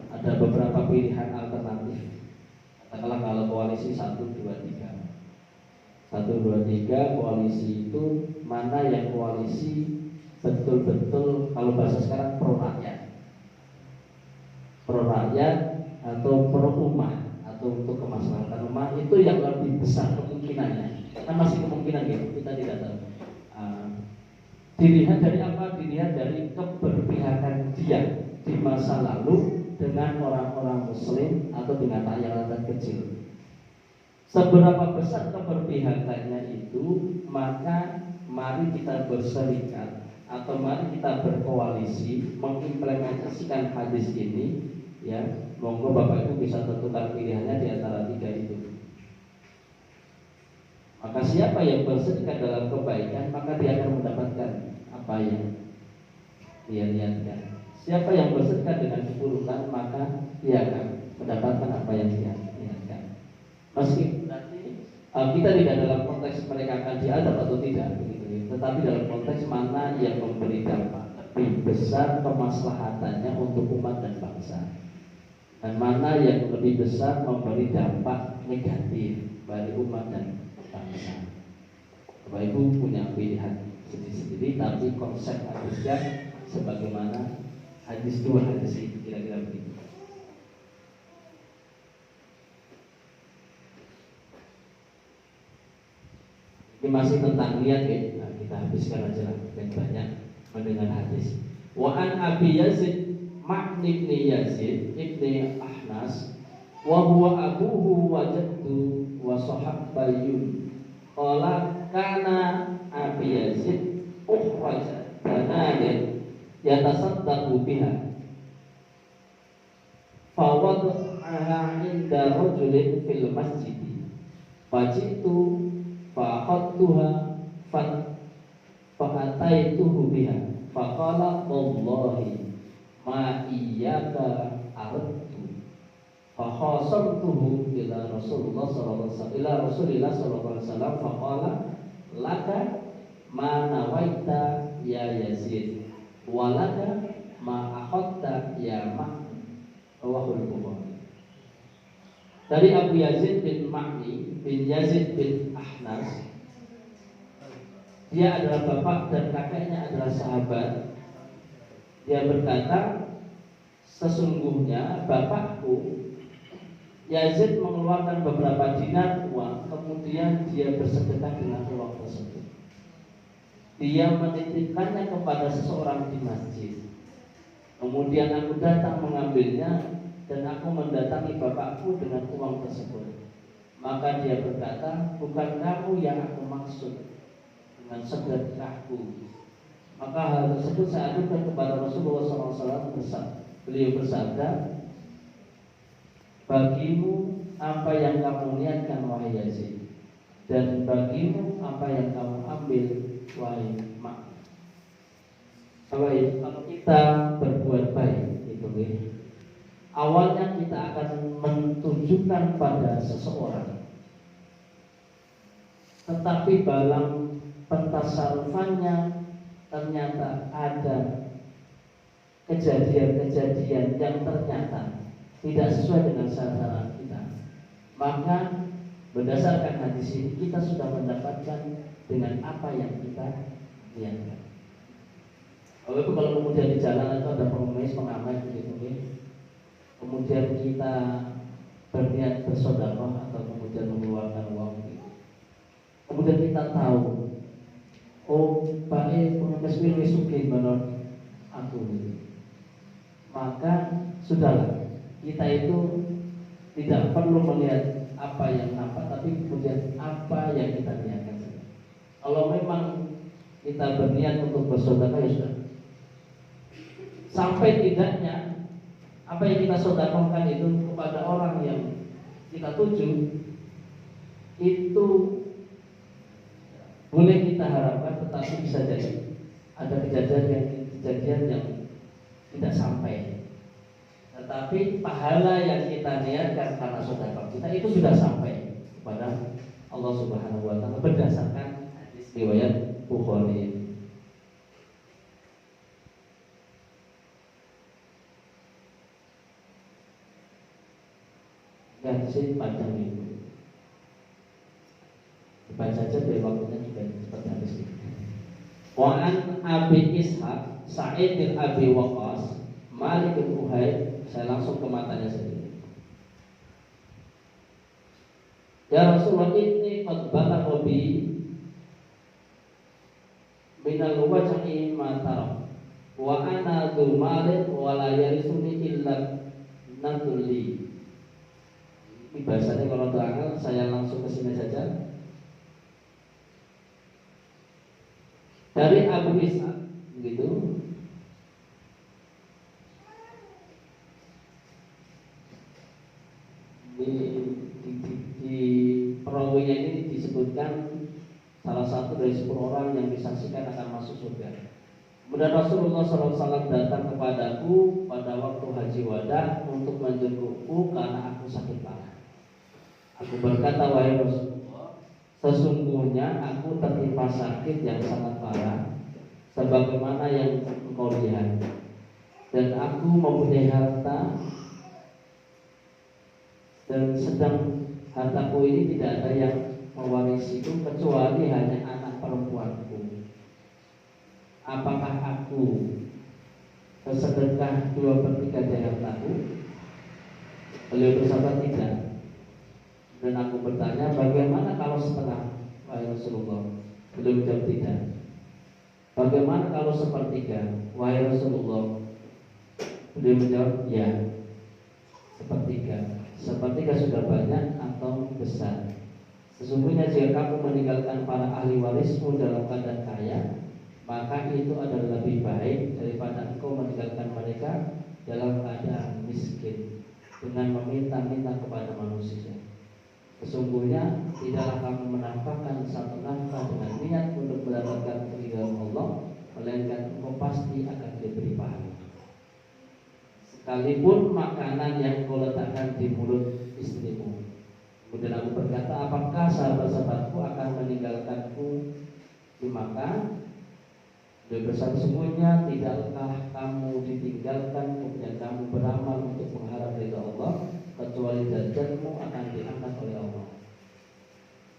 ada beberapa pilihan alternatif. Katakanlah kalau koalisi 1, 2, 3 koalisi itu mana yang koalisi betul-betul, kalau bahasa sekarang pro rakyat atau pro umat atau untuk kemaslahatan umat, itu yang lebih besar kemungkinannya. Kan masih kemungkinan gitu, kita tidak tahu. Dilihat dari apa? Dilihat dari keberpihakan dia di masa lalu dengan orang-orang Muslim atau dengan rakyat kecil. seberapa besar keberpihakannya itu, maka mari kita berserikat atau mari kita berkoalisi mengimplementasikan hadis ini, ya. Monggo Bapak Ibu bisa tentukan pilihannya di antara tiga itu. Maka siapa yang berserikat dalam kebaikan, maka dia akan mendapatkan apa yang dia niatkan. Siapa yang berserikat dengan keburukan, maka dia akan mendapatkan apa yang dia niatkan. Meskipun nanti kita tidak dalam konteks mereka akan diadab atau tidak, begitu, tetapi dalam konteks mana yang memberi dampak lebih besar kemaslahatannya untuk umat dan bangsa, dan mana yang lebih besar memberi dampak negatif bagi umat dan bangsa. Bapak Ibu punya pilihan sendiri-sendiri, tapi konsep hadisnya sebagaimana hadis dua hadis ini, kira-kira begitu. Ini masih tentang niat, ya. Nah, kita habiskan aja lah, banyak mendengar hadis. Wa an Abi Yazid Ma'ni ibni Yazid ibni Ahnas wa huwa abuhu wa jaddu wa sahabbayun qala kana Abi Yazid ukhraja danadin yatasaddaqu biha fawad'aha inda rajulin fil masjid fajitu fa'aqadtuha fa'ataituhu biha faqala wallahi ma iyyaka aradtu fakhasamtuhu ila Rasulillah sallallahu alaihi wasallam faqala laka ma nawaita ya Yazid walaka ma akhadta ya Ma'ni. Rawahul Bukhari. Dari Abu Yazid bin Ma'ni bin Yazid bin Ahnas, dia adalah bapak dan kakeknya adalah sahabat. Dia berkata, sesungguhnya bapakku Yazid mengeluarkan beberapa dinar uang, kemudian dia bersedekah dengan uang tersebut. Dia menitipkannya kepada seseorang di masjid. Kemudian aku datang mengambilnya dan aku mendatangi bapakku dengan uang tersebut. Maka dia berkata, bukan kamu yang aku maksud dengan sedekahku. Maka hal tersebut saya adukan kepada Rasulullah SAW. Beliau bersabda, bagimu apa yang kamu niatkan wahai Yazid, dan bagimu apa yang kamu ambil wahai Ma'ni. Kalau kita berbuat baik itu, awalnya kita akan menunjukkan pada seseorang, tetapi dalam pentasarufannya ternyata ada kejadian-kejadian yang ternyata tidak sesuai dengan sasaran kita. Maka berdasarkan hadis ini kita sudah mendapatkan dengan apa yang kita niatkan. Walaupun kalau kemudian di jalan itu ada pengemis, pengamen begitu, kemudian kita berniat bersedekah atau kemudian mengeluarkan uang gitu. Kemudian kita tahu, oh Pak pengemis ini sugih menurut aku gitu. Maka sudahlah, kita itu tidak perlu melihat apa yang nampak, tapi kemudian apa yang kita niatkan. Kalau memang kita berniat untuk bersedekah, ya sudah. Sampai tidaknya apa yang kita sedekahkan itu kepada orang yang kita tuju, itu boleh kita harapkan, tetapi bisa jadi ada kejadian yang tidak sampai. Tetapi pahala yang kita niatkan karena sedekah kita itu sudah sampai kepada Allah Subhanahu wa taala berdasarkan hadis riwayat Bukhari. Hadis panjang itu, baca saja dari waktunya juga seperti hadis ini. Wa an Abi Ishaq Sa'id bin Abi Waqqas Malik bin Uhaid. Saya langsung ke matanya sendiri. Ya Rasulullah, ini qad balagha bi minal wajhi ma tara wa ana dzul malin wa la yarisuni illa nadulli Ini bahasanya kalau terangkan saya langsung ke sini saja. Dari Abu Ishaq begitu. Di perawinya ini disebutkan salah satu dari 10 orang yang disaksikan akan masuk surga. Kemudian Rasulullah SAW datang kepadaku pada waktu haji wada untuk menjengukku karena aku sakit parah. Aku berkata, wahai Rasulullah, sesungguhnya aku tertimpa sakit yang sangat parah, sebagaimana yang engkau lihat, dan aku mempunyai harta, dan sedang hartaku ini tidak ada yang mewarisiku kecuali hanya anak perempuanku. Apakah aku bersedekah 2/3 dari hartaku? Beliau bersabda tidak. Dan aku bertanya, bagaimana kalau setengah, wahai Rasulullah? Beliau menjawab tidak. Bagaimana kalau 1/3, wahai Rasulullah? Beliau menjawab ya, 1/3. 1/3 sudah banyak atau besar. Sesungguhnya jika kamu meninggalkan para ahli warismu dalam keadaan kaya, maka itu adalah lebih baik daripada engkau meninggalkan mereka dalam keadaan miskin dengan meminta-minta kepada manusia. Sesungguhnya tidaklah kamu menafkahkan satu nafkah dengan niat untuk mendapatkan keridhaan Allah, melainkan engkau pasti akan diberi pahala. Sekalipun makanan yang kau letakkan di mulut istrimu. Kemudian aku berkata, apakah sahabat-sahabatku akan meninggalkanku di Makkah? Dia bersabda, sesungguhnya tidakkah kamu ditinggalkan kemudian kamu beramal untuk mengharap ridha Allah, kecuali derajatmu akan diangkat oleh Allah.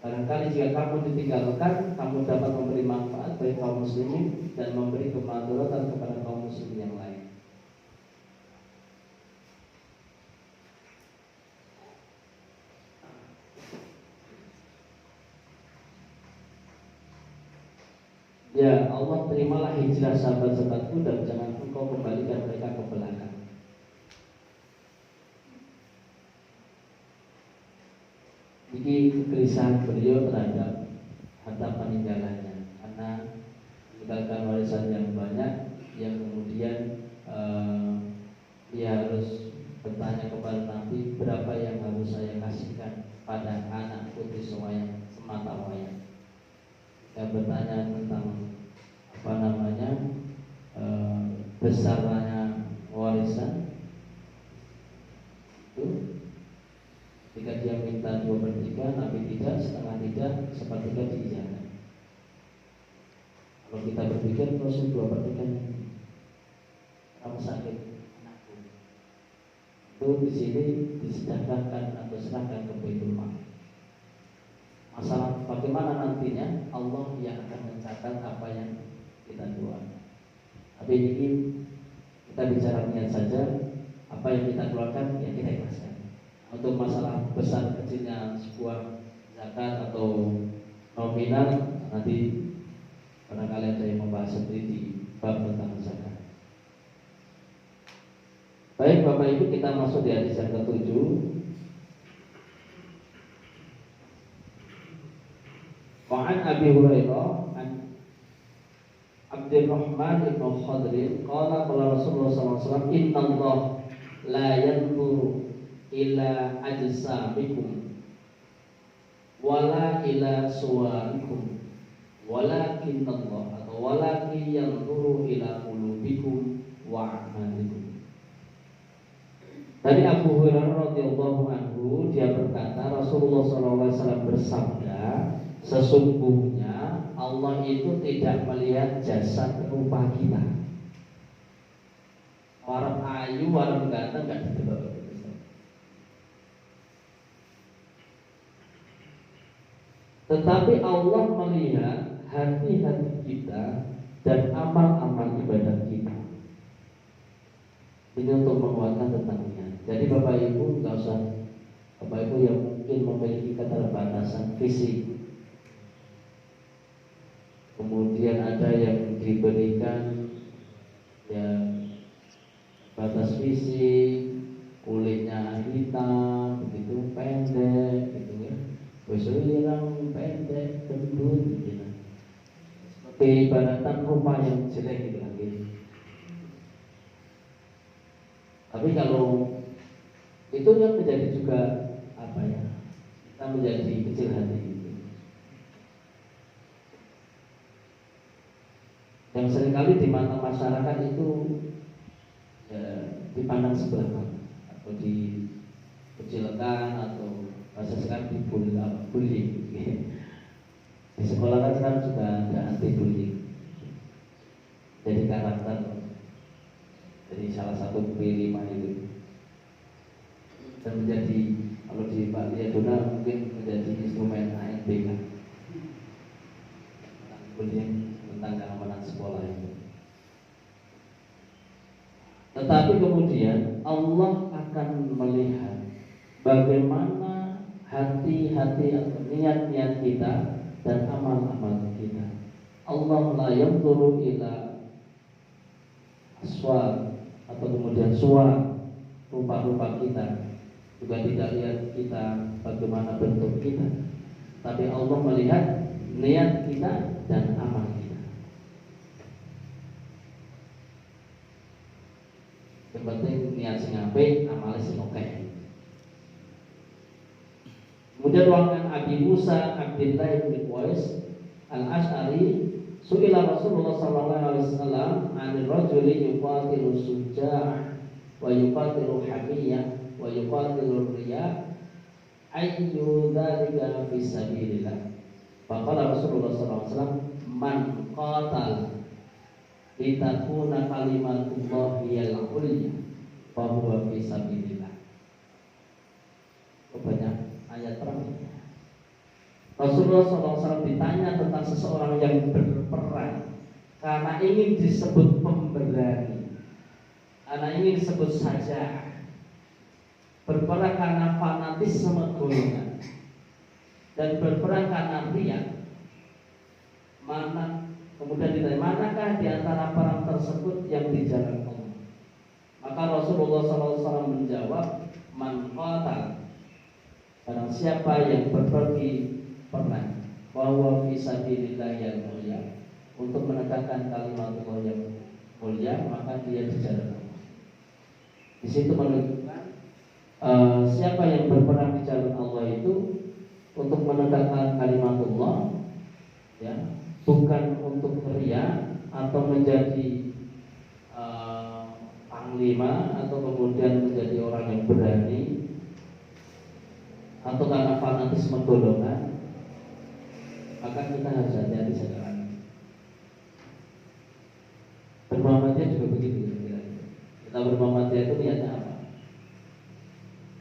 Barangkali jika kamu ditinggalkan, kamu dapat memberi manfaat bagi kaum muslimin dan memberi kemaslahatan kepada kaum muslimin yang lain. Ya Allah, terimalah hijrah sahabat-sahabatku dan jangan engkau kembalikan mereka ke belakang. Ini kegelisahan beliau terhadap harta peninggalannya, karena meninggalkan warisan yang banyak, yang kemudian dia harus bertanya kepada Nabi, berapa yang harus saya kasihkan pada anak putri sewayang semata wayang. Saya bertanya tentang besarnya warisan itu. Ketika dia minta 2/3, Nabi tidak, setengah tidak, 1/3 diizinkan. Kalau kita berpikir terus 2/3 kamu sakit anakku, itu di sini disedekahkan atau serahkan ke Baitul Mal. Masalah bagaimana nantinya Allah yang akan mencatat apa yang kita doakan. Tapi ini kita bicara niat saja, apa yang kita keluarkan ya kita ikhlaskan. Untuk masalah besar kecilnya sebuah zakat atau nominal, nanti barangkali ada yang membahas sendiri di bab tentang zakat. Baik Bapak Ibu, kita masuk di hadis yang ke-7. Wa'an Abi Hurairah an Abdurrahman ibn Khadrin qala Rasulullah SAW, inna Allah la yanzuru ila ajsamikum wala ila suwarikum walakin Allah atau walakin yanzuru ila qulubikum wa a'malikum. Dari Abu Hurairah radhiyallahu anhu, dia berkata Rasulullah SAW bersabda, sesungguhnya Allah itu tidak melihat jasad rupa kita. Orang ayu, orang ganteng gak didelok. Tetapi Allah melihat hati-hati kita dan amal-amal ibadah kita. Ini untuk menguatkan tentang niat. Jadi Bapak Ibu nggak usah, Bapak Ibu yang mungkin memiliki keterbatasan fisik, kemudian ada yang diberikan ya batas fisik, kulitnya hitam, begitu, pendek, sebagai ibaratan rumah yang jelek gitu lagi. Tapi kalau itu yang menjadi juga apa ya, kita menjadi kecil hati gitu. Yang seringkali di mata masyarakat itu ya, dipandang sebelah mata atau dikecilkan atau bahasa sekarang bullying. Di sekolah kan sekarang juga ada anti bullying, jadi karakter, jadi salah satu P5 itu, dan menjadi kalau di Pak Liadona mungkin menjadi instrumen ANBK bullying tentang keamanan sekolah itu. Tetapi kemudian Allah akan melihat bagaimana hati-hati atau niat-niat kita dan amal-amal kita. Allah la yanzuru ila aswar atau kemudian suara rupa-rupa kita, juga tidak lihat kita bagaimana bentuk kita, tapi Allah melihat niat kita dan amal kita. Yang penting niat sing apik, amal sing oke. Kemudian ruangan Abi Musa Abdillah bin Qais Al-Asy'ari su'ila Rasulullah sallallahu alaihi wasallam 'anil rajuli yuqatilu sujaa' wa yuqatilu hamiyah wa yuqatilu riya' ayyu dzalika fi sabilillah. Faqala Rasulullah sallallahu alaihi wasallam man qatal litakuna kalimatullahi al-'ulya fa huwa fi sabilillah. Banyak ayat perang. Rasulullah SAW ditanya tentang seseorang yang berperang karena ingin disebut pemberani, karena ingin disebut saja, berperang karena fanatisme golongan, dan berperang karena riya. Kemudian ditanya, manakah di antara perang tersebut yang dijalankan Allah? Maka Rasulullah SAW menjawab, man qatal, barang siapa yang pergi perang, bahwa fisabilillah yang mulia, untuk menegakkan kalimat Allah yang mulia, maka dia di jalan Allah. Di situ menunjukkan siapa yang berperang di jalan Allah itu untuk menegakkan kalimat Allah, ya, bukan untuk riya atau menjadi panglima atau kemudian menjadi orang yang berani, atau karena fanatisme golongan, maka kita harus hati-hati sekarang. Bermuhammadiyah juga begitu. Kita bermuhammadiyah itu niatnya apa?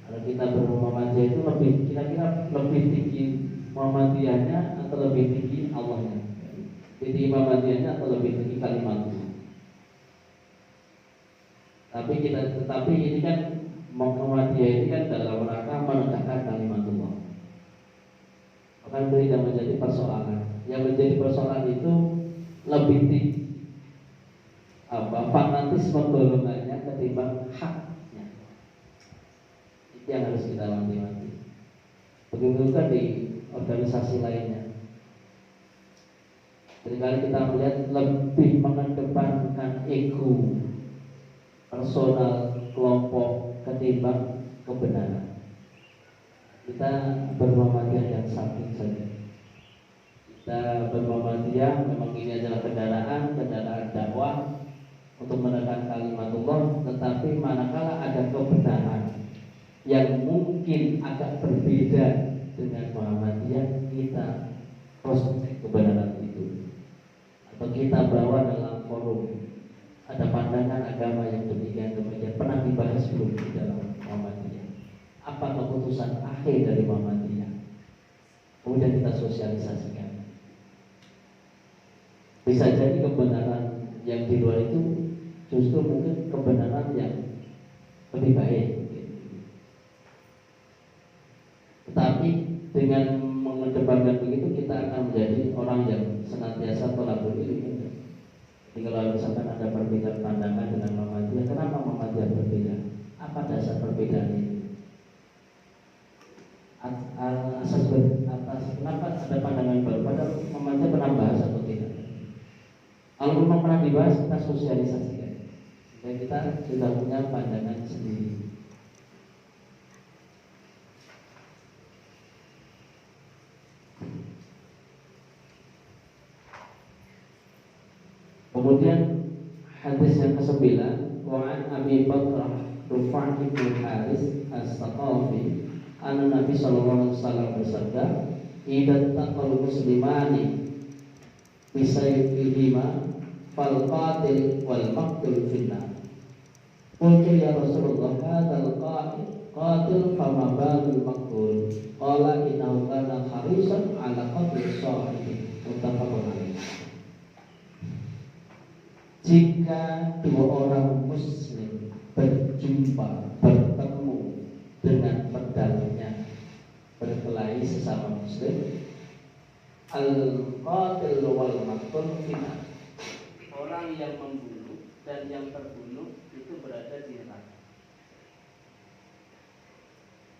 Kalau kita bermuhammadiyah itu lebih, kira-kira lebih tinggi Muhammadiyahnya atau lebih tinggi Allahnya? Lebih tinggi Muhammadiyahnya atau lebih tinggi kalimatnya? Tetapi ini kan Muhammadiyah ini kan dalam rangka menegakkan kalimat Allah. Maka itu tidak menjadi persoalan. Yang menjadi persoalan itu lebih tinggi fanatisme golongannya ketimbang haknya. Itu yang harus kita wanti-wanti. Begitu juga di organisasi lainnya. Seringkali kita melihat lebih mengedepankan ego personal kelompok ketimbang kebenaran. Kita bermuhammadiyah yang samping saja. Kita bermuhammadiyah memang ini adalah kendaraan dakwah untuk menekan kalimat Allah, tetapi manakala ada kebenaran yang mungkin agak berbeda dengan Muhammadiyah, kita prospek kebenaran itu, atau kita bawa dalam forum. Ada pandangan agama yang demikian pernah dibahas belum di dalam Muhammadiyah? Apa keputusan akhir dari Muhammadiyah? Kemudian kita sosialisasikan. Bisa jadi kebenaran yang di luar itu justru mungkin kebenaran yang lebih baik. Tetapi dengan mengedepankan begitu, kita akan menjadi orang yang senantiasa tolakul ilmi. Jadi kalau misalkan ada perbedaan pandangan dengan Muhammadiyah, kenapa Muhammadiyah berbeda? Apa dasar perbedaan itu? Atas kenapa ada pandangan baru? Padahal Muhammadiyah pernah bahas atau tidak? kalau memang pernah dibahas kita sosialisasikan dan kita sudah punya pandangan sendiri. Kemudian hadis yang ke-9, wa an Abi Bakrah Rufai bin Haris As-Saqafi anna Nabi sallallahu alaihi wasallam bersabda, "Idza taqal muslimani bisayfihima fal qatil wal maqtul finnar." Qultu ya Rasulullah, hadzal qatil fama balul maqtul? Qala innahu kana harisan ala qatl sahibi. Muttafaqun alaih. Jika dua orang muslim berjumpa, bertemu dengan pedangnya, berkelahi sesama muslim, al-qatil wal maqtul finnar. Orang yang membunuh dan yang terbunuh itu berada di neraka.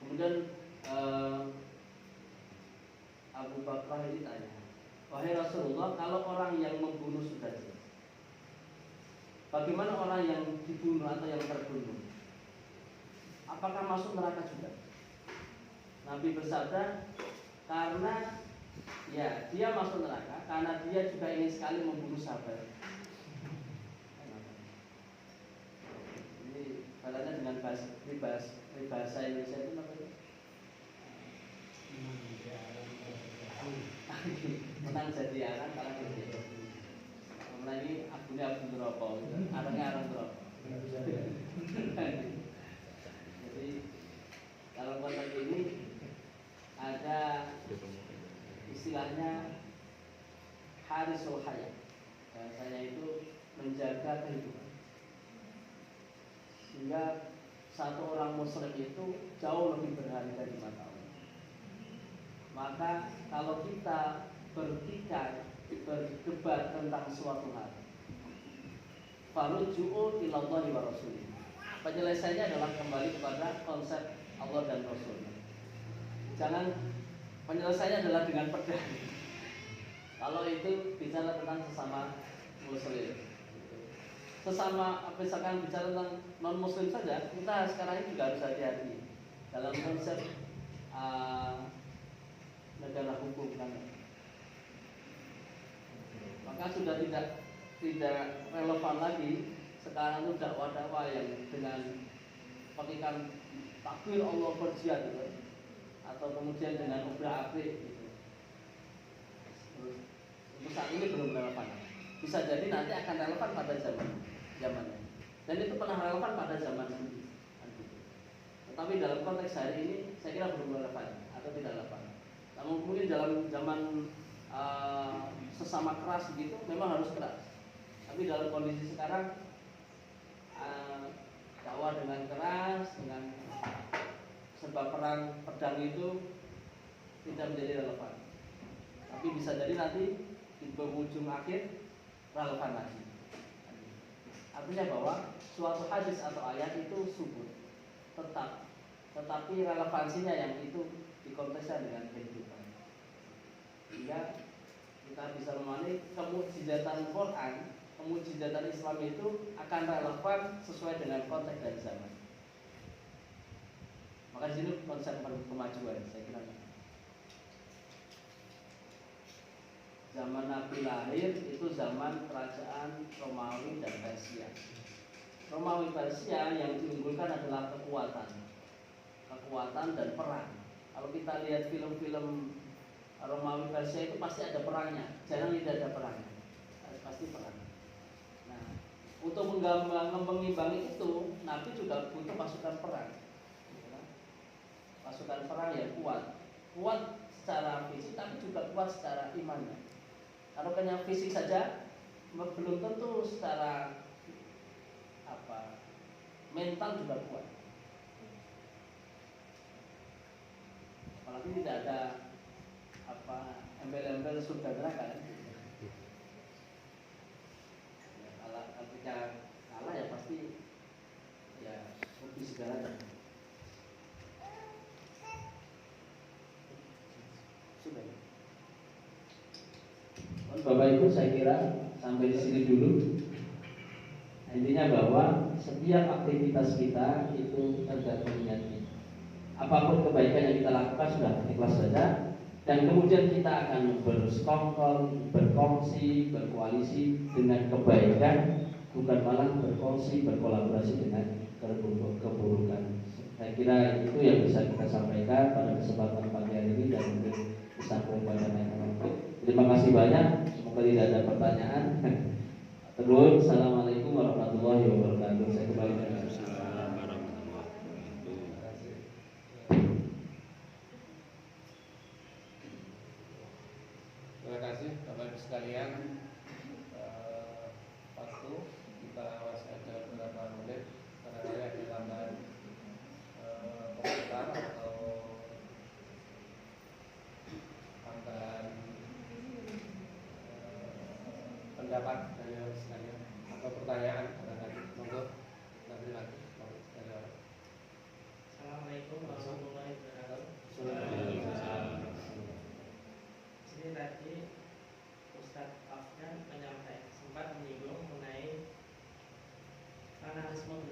Kemudian Abu Bakar ini tanya, wahai Rasulullah, kalau orang yang membunuh sudah jelas, bagaimana orang yang dibunuh atau yang terbunuh? Apakah masuk neraka juga? Nabi bersabda, karena ya dia masuk neraka karena dia juga ingin sekali membunuh sahabat. Ini katanya dengan bahasa Indonesia itu apa? Menang jadi anak kalah jadi. Mulai ini abunya abu neraka, arangnya arang neraka. Jadi dalam konteks ini ada istilahnya harisul hayat. Bahasanya itu menjaga kehidupan. Sehingga satu orang muslim itu jauh lebih berharga di mata Allah. Maka kalau kita bertikai, berdebat tentang suatu hal, farujuu ilallahi wa rasulih, penyelesaiannya adalah kembali kepada konsep Allah dan Rasul. Jangan penyelesaiannya adalah dengan pedang. Kalau itu bicara tentang sesama muslim, sesama misalkan bicara tentang non muslim saja, kita sekarang ini juga harus hati-hati dalam konsep negara hukum kan. Maka sudah tidak relevan lagi sekarang itu dakwah-dakwah yang dengan pakai takbir Allah berjihad gitu, atau kemudian dengan obrak-abrik gitu. Untuk saat ini belum relevan. Bisa jadi nanti akan relevan pada zamannya. Dan itu pernah relevan pada zaman nanti. Tetapi dalam konteks hari ini saya kira belum relevan atau tidak relevan. Namun mungkin dalam zaman sesama keras begitu memang harus keras. Tapi dalam kondisi sekarang dakwah dengan keras, dengan sebab perang pedang itu tidak menjadi relevan. Tapi bisa jadi nanti di penghujung akhir relevan lagi. Artinya bahwa suatu hadis atau ayat itu subur, tetap, tetapi relevansinya yang itu dikontekskan dengan kehidupan. Sehingga kita bisa memahami kemujizatan Quran, kemujizatan Islam itu akan relevan sesuai dengan konteks dan zaman. Maka di sini konsep kemajuan saya kira. Zaman Nabi lahir itu zaman kerajaan Romawi dan Persia. Romawi Persia yang diunggulkan adalah kekuatan dan perang. Kalau kita lihat film-film Romawi Persia itu pasti ada perangnya, jarang tidak ada perangnya, pasti perang. Nah, untuk mengimbangi itu, Nabi juga butuh pasukan perang, pasukan perang yang kuat secara fisik, tapi juga kuat secara imannya. Kalau hanya fisik saja, belum tentu secara mental juga kuat. Apalagi tidak ada embel-embel surga neraka. Kalau ketika kalah ya pasti ya rugi segalanya. Sudah. Bapak Ibu, saya kira sampai di sini dulu. Intinya bahwa setiap aktivitas kita itu tergantung niat kita. Apapun kebaikan yang kita lakukan sudah ikhlas saja, dan kemudian kita akan bersekongkol, berkongsi, berkoalisi dengan kebaikan, bukan malah berkongsi, berkolaborasi dengan keburukan. Saya kira itu yang bisa kita sampaikan pada kesempatan pagi hari ini dan mungkin disambung pada lain waktu. Terima kasih banyak. Semoga tidak ada pertanyaan. Terus, assalamualaikum warahmatullahi wabarakatuh. Saya kembali ke Terima kasih Bapak Ibu sekalian. Waktu kita masih ada beberapa menit karena ada tambahan komentar atau tambahan pendapat dari sekalian atau pertanyaan barangkali. Monggo nanti lagi. Assalamualaikum warahmatullahi wabarakatuh. Sini tadi Ustadz Afgan menyampaikan sempat menyinggung mengenai fanatisme